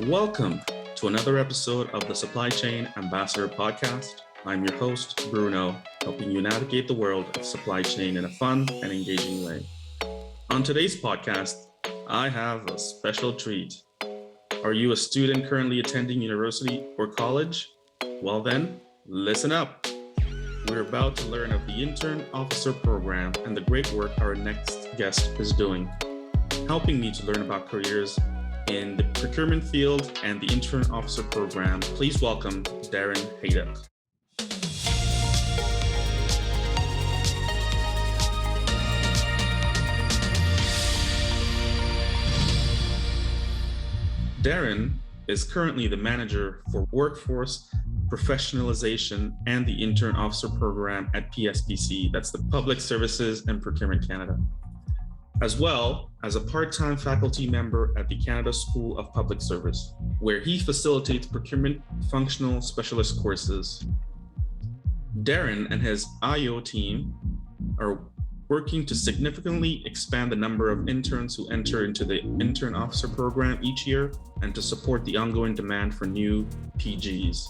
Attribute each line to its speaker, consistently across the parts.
Speaker 1: Welcome to another episode of the Supply Chain Ambassador Podcast. I'm your host, Bruno, helping you navigate the world of supply chain in a fun and engaging way. On today's podcast, I have a special treat. Are you a student currently attending university or college? Well then, listen up. We're about to learn of the Intern Officer Program and the great work our next guest is doing, helping me to learn about careers in the procurement field and the Intern Officer Program. Please welcome Darin Hayduk. Darin is currently the manager for workforce professionalization and the Intern Officer Program at PSPC, that's the Public Services and Procurement Canada, as well as a part-time faculty member at the Canada School of Public Service, where he facilitates procurement functional specialist courses. Darin and his IO team are working to significantly expand the number of interns who enter into the Intern Officer Program each year and to support the ongoing demand for new PGs.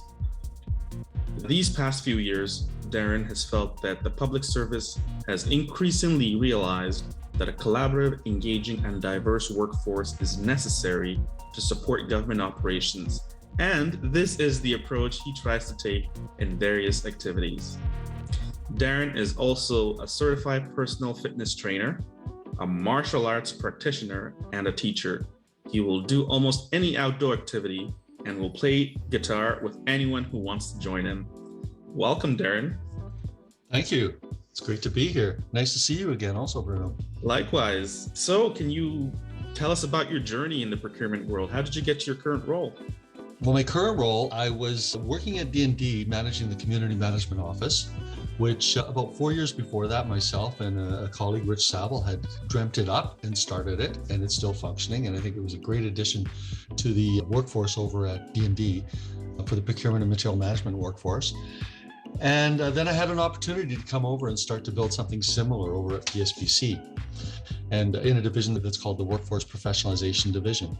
Speaker 1: These past few years, Darin has felt that the public service has increasingly realized that a collaborative, engaging, and diverse workforce is necessary to support government operations. And this is the approach he tries to take in various activities. Darin is also a certified personal fitness trainer, a martial arts practitioner, and a teacher. He will do almost any outdoor activity and will play guitar with anyone who wants to join him. Welcome, Darin.
Speaker 2: Thank you. It's great to be here. Nice to see you again also, Bruno.
Speaker 1: Likewise. So can you tell us about your journey in the procurement world? How did you get to your current role?
Speaker 2: Well, my current role, I was working at D&D managing the community management office, which about 4 years before that, myself and a colleague, Rich Saville, had dreamt it up and started it, and it's still functioning. And I think it was a great addition to the workforce over at D&D for the procurement and material management workforce. And then I had an opportunity to come over and start to build something similar over at PSPC, and in a division that's called the Workforce Professionalization Division.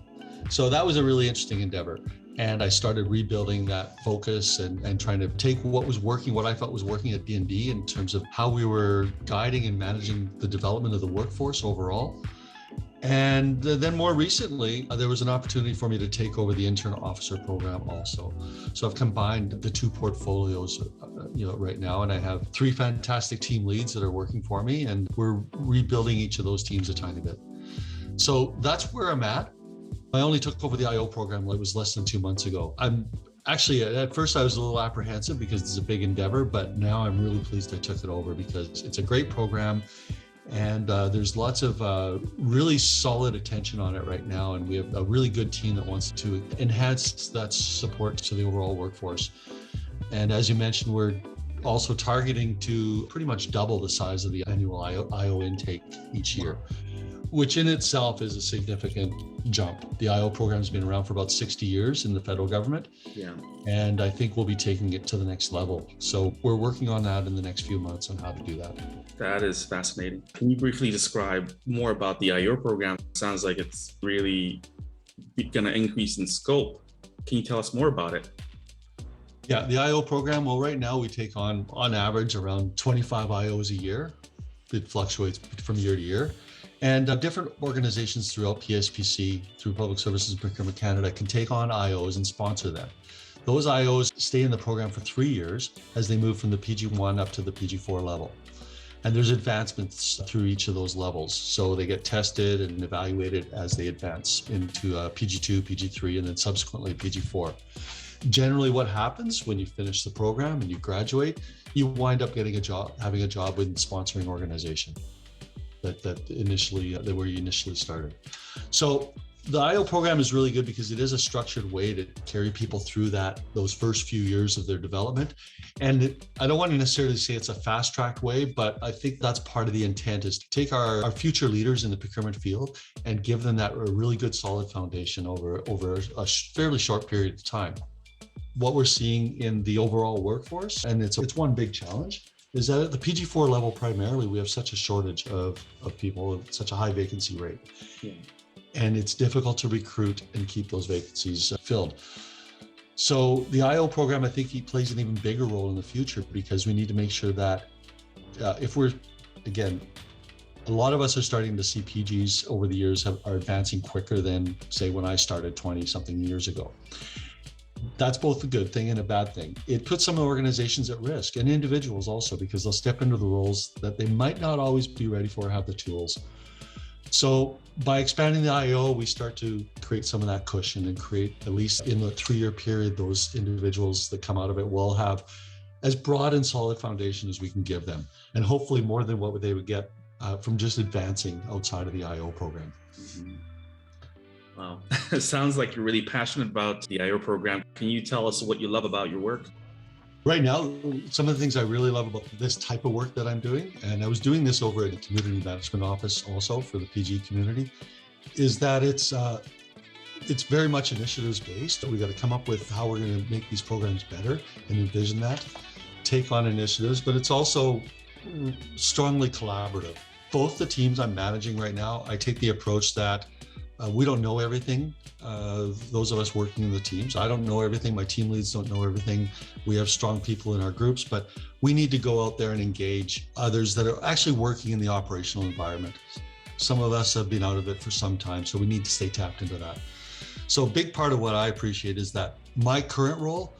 Speaker 2: So that was a really interesting endeavor. And I started rebuilding that focus and trying to take what was working, what I felt was working at D&D in terms of how we were guiding and managing the development of the workforce overall. And then more recently, there was an opportunity for me to take over the Intern Officer Program also. So I've combined the two portfolios, right now, and I have 3 fantastic team leads that are working for me, and we're rebuilding each of those teams a tiny bit. So that's where I'm at. I only took over the IO program, it was less than 2 months ago. At first I was a little apprehensive because it's a big endeavor, but now I'm really pleased I took it over because it's a great program. And there's lots of really solid attention on it right now. And we have a really good team that wants to enhance that support to the overall workforce. And as you mentioned, we're also targeting to pretty much double the size of the annual IO intake each year, which in itself is a significant jump. The IO program has been around for about 60 years in the federal government.
Speaker 1: Yeah.
Speaker 2: And I think we'll be taking it to the next level. So we're working on that in the next few months on how to do that.
Speaker 1: That is fascinating. Can you briefly describe more about the IO program? It sounds like it's really going to increase in scope. Can you tell us more about it?
Speaker 2: Yeah, the IO program, well, right now we take on average, around 25 IOs a year. It fluctuates from year to year. And different organizations throughout PSPC, through Public Services and Procurement Canada, can take on IOs and sponsor them. Those IOs stay in the program for 3 years as they move from the PG1 up to the PG4 level. And there's advancements through each of those levels. So they get tested and evaluated as they advance into PG2, PG3, and then subsequently PG4. Generally, what happens when you finish the program and you graduate, you wind up getting a job, having a job with the sponsoring organization where you initially started. So the IO program is really good because it is a structured way to carry people through those first few years of their development. And I don't want to necessarily say it's a fast-tracked way, but I think that's part of the intent, is to take our future leaders in the procurement field and give them that a really good solid foundation over a fairly short period of time. What we're seeing in the overall workforce, and it's one big challenge, is that at the PG4 level primarily, we have such a shortage of people, such a high vacancy rate.
Speaker 1: Yeah.
Speaker 2: and it's difficult to recruit and keep those vacancies filled. So the IO program, I think, plays an even bigger role in the future, because we need to make sure that if we're, again, a lot of us are starting to see PGs over the years are advancing quicker than, say, when I started 20 something years ago. That's both a good thing and a bad thing. It puts some organizations at risk, and individuals also, because they'll step into the roles that they might not always be ready for or have the tools. So by expanding the IO, we start to create some of that cushion and create, at least in the 3-year period, those individuals that come out of it will have as broad and solid foundation as we can give them, and hopefully more than what they would get from just advancing outside of the IO program.
Speaker 1: Mm-hmm. Wow. It sounds like you're really passionate about the IO program. Can you tell us what you love about your work?
Speaker 2: Right now, some of the things I really love about this type of work that I'm doing, and I was doing this over at the community management office also for the PG community, is that it's very much initiatives based. We got to come up with how we're going to make these programs better and envision that, take on initiatives, but it's also strongly collaborative. Both the teams I'm managing right now, I take the approach that we don't know everything. Those of us working in the teams, I don't know everything. My team leads don't know everything. We have strong people in our groups, but we need to go out there and engage others that are actually working in the operational environment. Some of us have been out of it for some time, so we need to stay tapped into that. So a big part of what I appreciate is that my current role,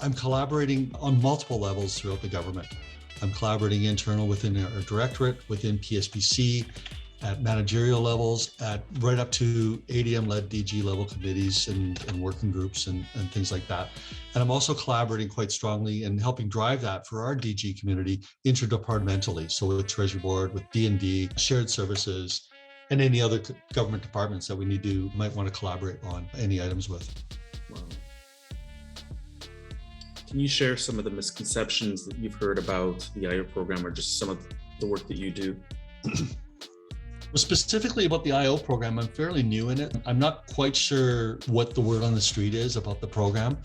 Speaker 2: I'm collaborating on multiple levels throughout the government. I'm collaborating internal within our directorate, within PSPC, at managerial levels, at right up to ADM-led DG level committees and working groups and things like that. And I'm also collaborating quite strongly and helping drive that for our DG community interdepartmentally. So with Treasury Board, with D&D, shared services, and any other government departments that we might want to collaborate on any items with.
Speaker 1: Wow. Can you share some of the misconceptions that you've heard about the IO program, or just some of the work that you do?
Speaker 2: Specifically about the IO program, I'm fairly new in it. I'm not quite sure what the word on the street is about the program.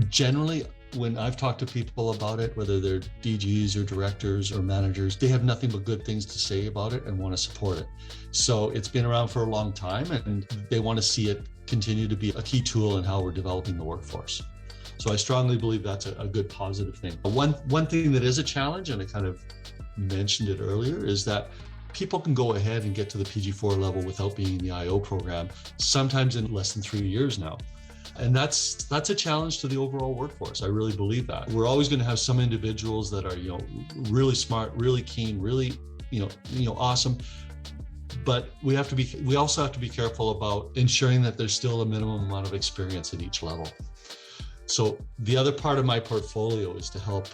Speaker 2: Generally, when I've talked to people about it, whether they're DGs or directors or managers, they have nothing but good things to say about it and want to support it. So it's been around for a long time, and they want to see it continue to be a key tool in how we're developing the workforce. So I strongly believe that's a good positive thing. One thing that is a challenge, and I kind of mentioned it earlier, is that people can go ahead and get to the PG4 level without being in the IO program, sometimes in less than 3 years now. And that's a challenge to the overall workforce. I really believe that. We're always going to have some individuals that are, really smart, really keen, really, awesome. But we also have to be careful about ensuring that there's still a minimum amount of experience at each level. So the other part of my portfolio is to help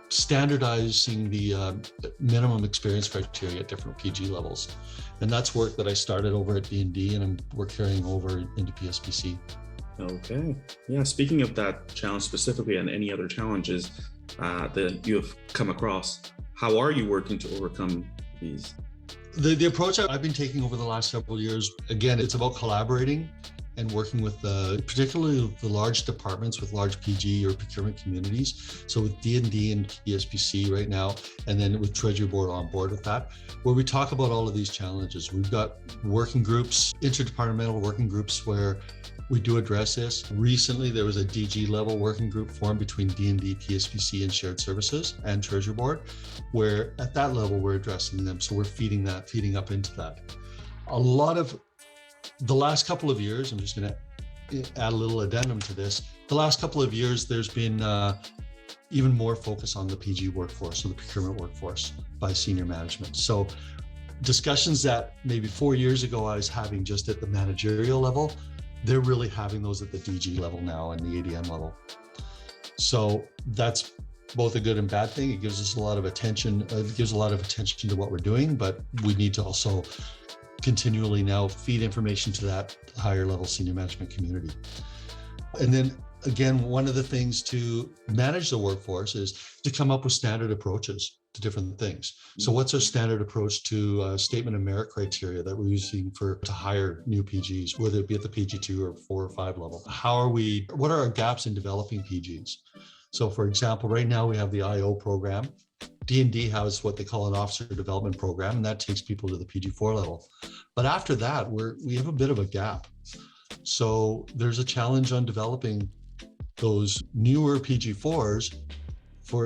Speaker 2: standardizing the minimum experience criteria at different PG levels. And that's work that I started over at D&D, and we're carrying over into PSPC.
Speaker 1: Okay. Yeah, speaking of that challenge specifically, and any other challenges that you have come across, how are you working to overcome these?
Speaker 2: The approach I've been taking over the last several years, again, it's about collaborating and working with particularly the large departments with large PG or procurement communities. So with D&D and PSPC right now, and then with Treasury Board on board with that, where we talk about all of these challenges. We've got working groups, interdepartmental working groups, where we do address this. Recently, there was a DG level working group formed between D&D, PSPC, and Shared Services and Treasury Board, where at that level, we're addressing them. So we're feeding up into that. A lot of the last couple of years, I'm just going to add a little addendum to this. The last couple of years, there's been even more focus on the PG workforce, or the procurement workforce, by senior management. So discussions that maybe 4 years ago I was having just at the managerial level, they're really having those at the DG level now and the ADM level. So that's both a good and bad thing. It gives us a lot of attention. It gives a lot of attention to what we're doing, but we need to also continually now feed information to that higher level senior management community. And then again, one of the things to manage the workforce is to come up with standard approaches to different things. So what's our standard approach to statement of merit criteria that we're using to hire new PGs, whether it be at the PG2 or 4 or 5 level? What are our gaps in developing PGs? So for example, right now we have the IO program. D&D has what they call an officer development program, and that takes people to the PG4 level. But after that, we have a bit of a gap. So there's a challenge on developing those newer PG4s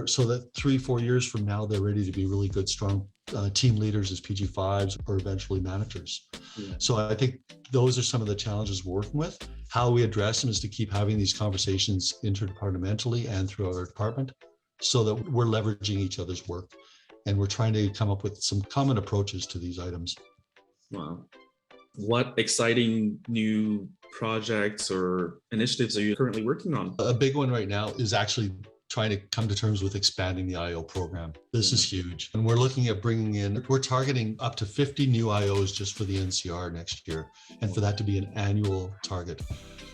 Speaker 2: so that 3-4 years from now, they're ready to be really good, strong team leaders as PG5s or eventually managers. Yeah. So I think those are some of the challenges we're working with. How we address them is to keep having these conversations interdepartmentally and through our department so that we're leveraging each other's work and we're trying to come up with some common approaches to these items.
Speaker 1: Wow. What exciting new projects or initiatives are you currently working on?
Speaker 2: A big one right now is actually trying to come to terms with expanding the IO program. This is huge. And we're looking at we're targeting up to 50 new IOs just for the NCR next year, and for that to be an annual target.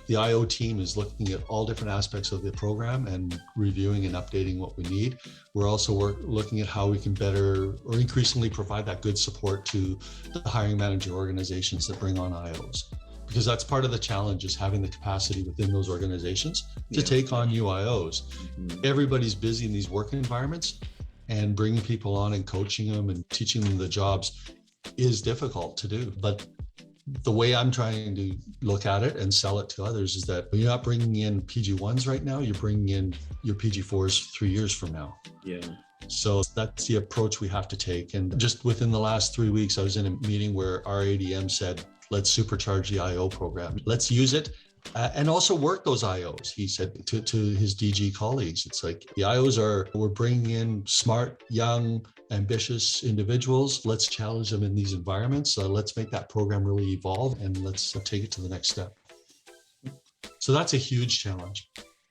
Speaker 2: The IO team is looking at all different aspects of the program and reviewing and updating what we need. We're also looking at how we can better or increasingly provide that good support to the hiring manager organizations that bring on IOs. Because that's part of the challenge, is having the capacity within those organizations to take on new IOs. Mm-hmm. Everybody's busy in these work environments, and bringing people on and coaching them and teaching them the jobs is difficult to do. But the way I'm trying to look at it and sell it to others is that you're not bringing in PG1s right now, you're bringing in your PG4s 3 years from now. Yeah. So that's the approach we have to take. And just within the last 3 weeks, I was in a meeting where our ADM said, let's supercharge the IO program. Let's use it and also work those IOs. He said to his DG colleagues, it's like the IOs we're bringing in smart, young, ambitious individuals. Let's challenge them in these environments. Let's make that program really evolve, and let's take it to the next step. So that's a huge challenge.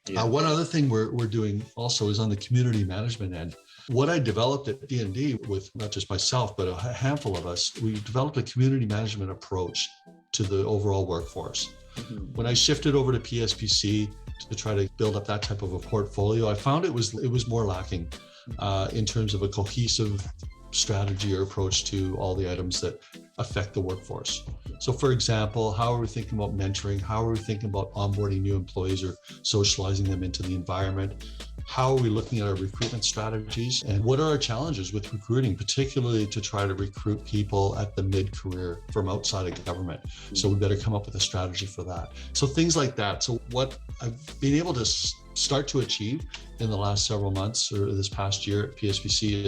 Speaker 2: Yeah. One other thing we're doing also is on the community management end. What I developed at D&D with not just myself, but a handful of us, we developed a community management approach to the overall workforce. Mm-hmm. When I shifted over to PSPC to try to build up that type of a portfolio, I found it was more lacking in terms of a cohesive strategy or approach to all the items that affect the workforce. So for example, how are we thinking about mentoring? How are we thinking about onboarding new employees or socializing them into the environment? How are we looking at our recruitment strategies? And what are our challenges with recruiting, particularly to try to recruit people at the mid-career from outside of government? So we better come up with a strategy for that. So things like that. So what I've been able to start to achieve in the last several months or this past year at PSPC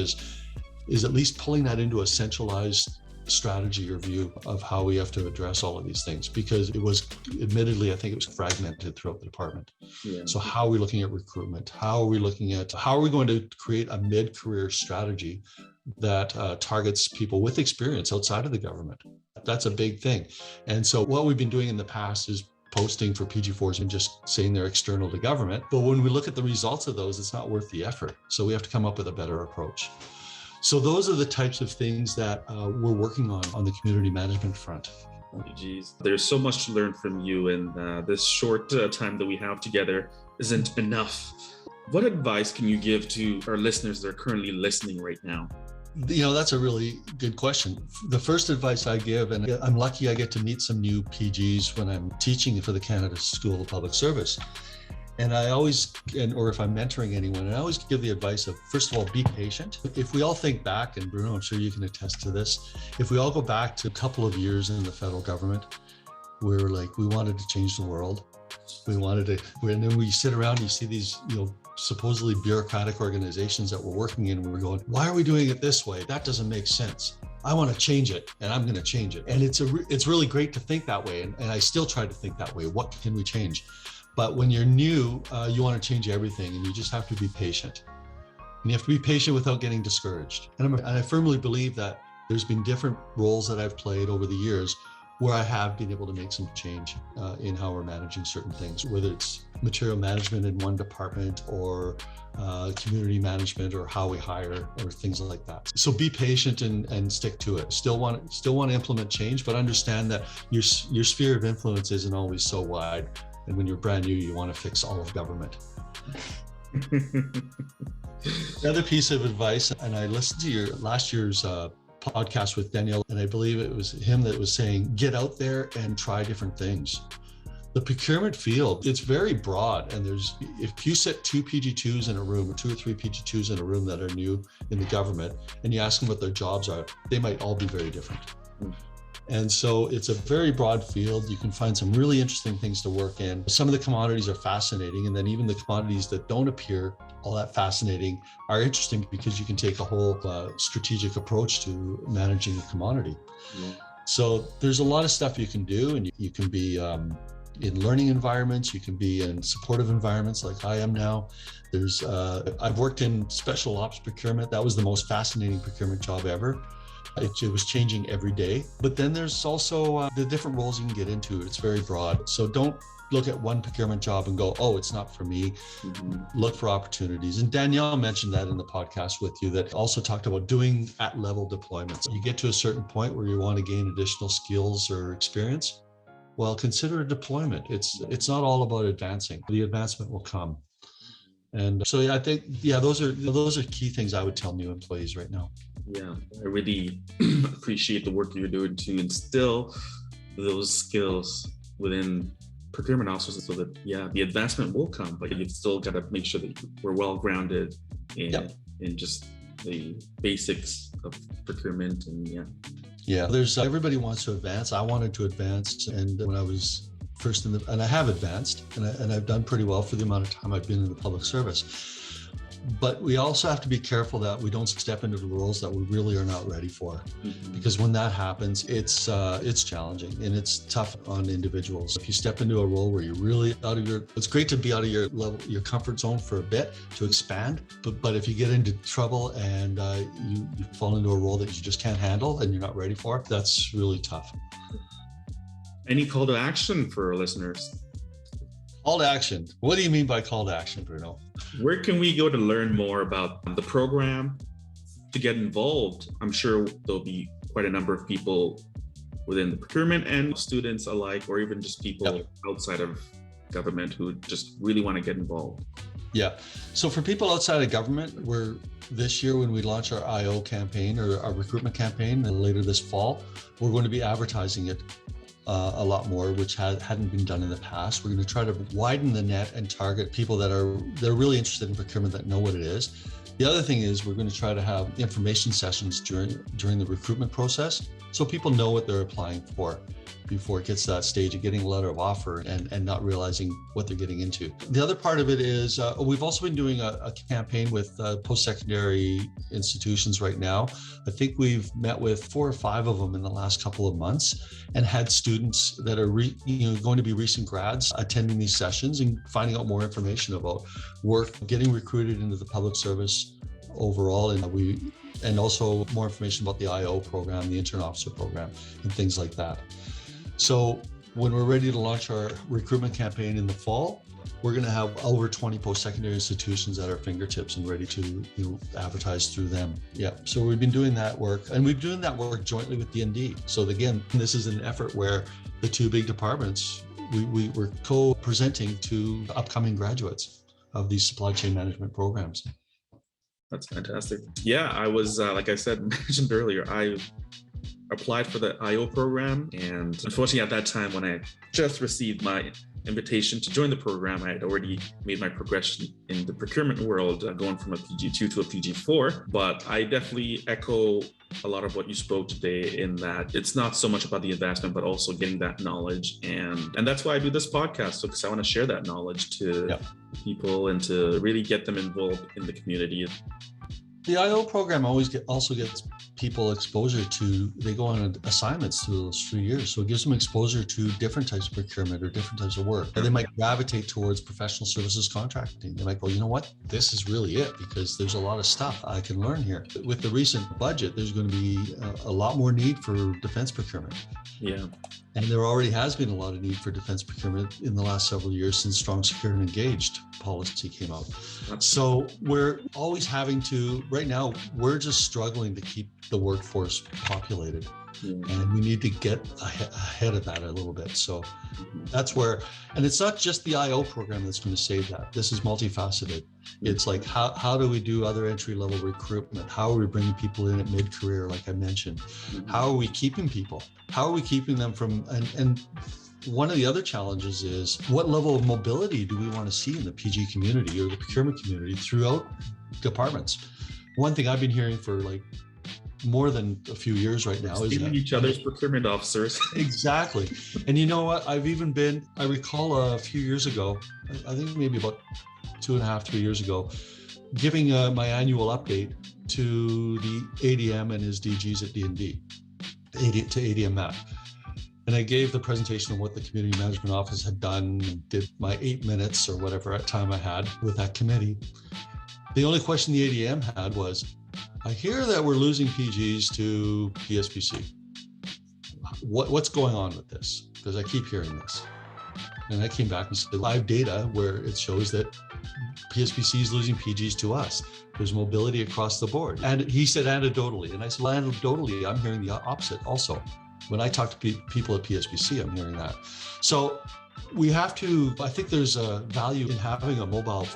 Speaker 2: is at least pulling that into a centralized strategy or view of how we have to address all of these things, because it was admittedly, I think it was fragmented throughout the department. Yeah. So how are we looking at recruitment? How are we going to create a mid-career strategy that targets people with experience outside of the government? That's a big thing. And so what we've been doing in the past is posting for PG4s and just saying they're external to government. But when we look at the results of those, it's not worth the effort. So we have to come up with a better approach. So those are the types of things that we're working on the community management front.
Speaker 1: Oh, geez. There's so much to learn from you, and this short time that we have together isn't enough. What advice can you give to our listeners that are currently listening right now?
Speaker 2: That's a really good question. The first advice I give, and I'm lucky I get to meet some new PGs when I'm teaching for the Canada School of Public Service. And I always, or if I'm mentoring anyone, I always give the advice of, first of all, be patient. If we all think back, and Bruno, I'm sure you can attest to this, if we all go back to a couple of years in the federal government, we wanted to change the world. And then we sit around, you see these, supposedly bureaucratic organizations that we're working in, and we're going, why are we doing it this way? That doesn't make sense. I want to change it, and I'm going to change it. And it's really great to think that way. And I still try to think that way. What can we change? But when you're new, you want to change everything, and you just have to be patient. And you have to be patient without getting discouraged. And I firmly believe that there's been different roles that I've played over the years where I have been able to make some change in how we're managing certain things, whether it's material management in one department or community management or how we hire or things like that. So be patient and stick to it. Still want to implement change, but understand that your sphere of influence isn't always so wide. And when you're brand new, you want to fix all of government. Another piece of advice, and I listened to your last year's podcast with Daniel, and I believe it was him that was saying, get out there and try different things. The procurement field, it's very broad. And if you set two PG2s in a room, or two or three PG2s in a room that are new in the government, and you ask them what their jobs are, they might all be very different. And so it's a very broad field. You can find some really interesting things to work in. Some of the commodities are fascinating. And then even the commodities that don't appear all that fascinating are interesting because you can take a whole strategic approach to managing a commodity. Yeah. So there's a lot of stuff you can do, and you can be in learning environments, you can be in supportive environments like I am now. I've worked in special ops procurement. That was the most fascinating procurement job ever. It was changing every day. But then there's also the different roles you can get into. It's very broad. So don't look at one procurement job and go, oh, it's not for me. Mm-hmm. Look for opportunities. And Danielle mentioned that in the podcast with you, that also talked about doing at-level deployments. You get to a certain point where you want to gain additional skills or experience. Well, consider a deployment. It's not all about advancing. The advancement will come. And so I think, those are key things I would tell new employees right now.
Speaker 1: Yeah, I really appreciate the work you're doing to instill those skills within procurement officers so that, the advancement will come, but you've still got to make sure that we're well grounded in just the basics of procurement. And
Speaker 2: there's everybody wants to advance. I wanted to advance, and when I was first and I have advanced, and I've done pretty well for the amount of time I've been in the public service. But we also have to be careful that we don't step into the roles that we really are not ready for, because when that happens, it's challenging and it's tough on individuals. If you step into a role where you're really it's great to be out of your level, your comfort zone for a bit to expand. But if you get into trouble and you fall into a role that you just can't handle and you're not ready for, that's really tough.
Speaker 1: Any call to action for our listeners?
Speaker 2: Call to action. What do you mean by call to action, Bruno?
Speaker 1: Where can we go to learn more about the program, to get involved? I'm sure there'll be quite a number of people within the procurement and students alike, or even just people outside of government who just really want to get involved.
Speaker 2: Yeah. So for people outside of government, this year when we launch our IO campaign or our recruitment campaign later this fall, we're going to be advertising it a lot more, which hadn't been done in the past. We're going to try to widen the net and target people that are really interested in procurement, that know what it is. The other thing is we're going to try to have information sessions during the recruitment process, so people know what they're applying for before it gets to that stage of getting a letter of offer and not realizing what they're getting into. The other part of it is we've also been doing a campaign with post-secondary institutions right now. I think we've met with 4 or 5 of them in the last couple of months and had students that are going to be recent grads attending these sessions and finding out more information about work, getting recruited into the public service overall, and also more information about the IO program, the Intern Officer program, and things like that. So when we're ready to launch our recruitment campaign in the fall, we're going to have over 20 post-secondary institutions at our fingertips and ready to advertise through them. Yeah. So we've been doing that work, and we've been doing that work jointly with D&D. So again, this is an effort where the 2 big departments, we're co-presenting to upcoming graduates of these supply chain management programs.
Speaker 1: That's fantastic. Yeah, I was, like I said, mentioned earlier, I applied for the IO program, and unfortunately at that time when I just received my invitation to join the program, I had already made my progression in the procurement world, going from a PG2 to a PG4. But I definitely echo a lot of what you spoke today, in that it's not so much about the advancement, but also getting that knowledge. And that's why I do this podcast, because I want to share that knowledge to people and to really get them involved in the community.
Speaker 2: The IO program also gets people exposure to, they go on assignments through those 3 years. So it gives them exposure to different types of procurement or different types of work. And they might gravitate towards professional services contracting. They might go, you know what, this is really it, because there's a lot of stuff I can learn here. With the recent budget, there's going to be a lot more need for defense procurement. Yeah. And there already has been a lot of need for defense procurement in the last several years since Strong, Secure, and Engaged policy came out. So we're always having to, right now, we're just struggling to keep the workforce populated. And we need to get ahead of that a little bit. So that's where, and it's not just the IO program that's going to save that. This is multifaceted. It's like, how do we do other entry-level recruitment? How are we bringing people in at mid-career, like I mentioned? How are we keeping people? How are we keeping them from, and one of the other challenges is what level of mobility do we want to see in the PG community or the procurement community throughout departments? One thing I've been hearing for like more than a few years right now is
Speaker 1: each other's procurement officers.
Speaker 2: Exactly. And you know what? I recall a few years ago, I think maybe about 2.5, 3 years ago, giving my annual update to the ADM and his DGs at D&D, to ADMF. And I gave the presentation of what the Community Management Office had done, and did my 8 minutes or whatever time I had with that committee. The only question the ADM had was, I hear that we're losing PGs to PSPC. What's going on with this? Because I keep hearing this. And I came back and said live data where it shows that PSPC is losing PGs to us. There's mobility across the board. And he said anecdotally. And I said, well, anecdotally, I'm hearing the opposite also. When I talk to people at PSPC, I'm hearing that. So we have to, I think there's a value in having a mobile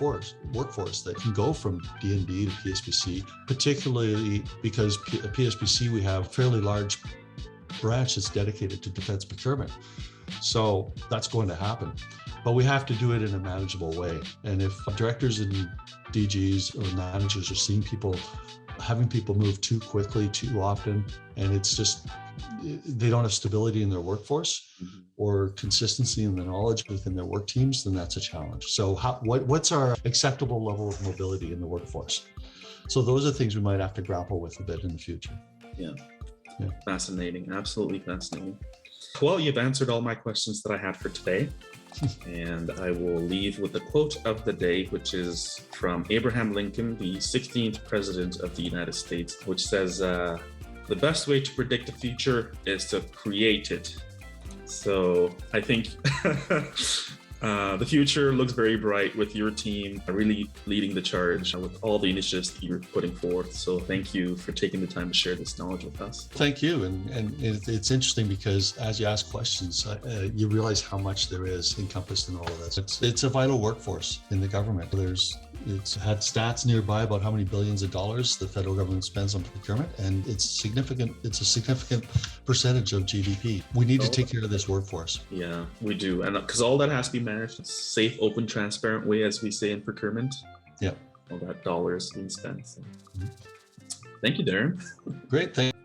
Speaker 2: workforce that can go from D&D to PSPC, particularly because at PSPC, we have a fairly large branch that's dedicated to defense procurement. So that's going to happen, but we have to do it in a manageable way. And if directors and DGs or managers are having people move too quickly, too often, and it's just, they don't have stability in their workforce or consistency in the knowledge within their work teams, then that's a challenge. So what's our acceptable level of mobility in the workforce? So those are things we might have to grapple with a bit in the future.
Speaker 1: Yeah. Fascinating. Absolutely fascinating. Well, you've answered all my questions that I had for today. And I will leave with the quote of the day, which is from Abraham Lincoln, the 16th president of the United States, which says, the best way to predict the future is to create it. So I think the future looks very bright with your team really leading the charge with all the initiatives that you're putting forth. So thank you for taking the time to share this knowledge with us.
Speaker 2: Thank you. And it's interesting because as you ask questions, you realize how much there is encompassed in all of this. It's a vital workforce in the government. It's had stats nearby about how many billions of dollars the federal government spends on procurement, and it's significant. It's a significant percentage of GDP. We need to take care of this workforce.
Speaker 1: Yeah, we do. And because all that has to be managed in a safe, open, transparent way, as we say in procurement.
Speaker 2: Yeah.
Speaker 1: All that dollars being spent. So. Thank you, Darin.
Speaker 2: Great. Thank you.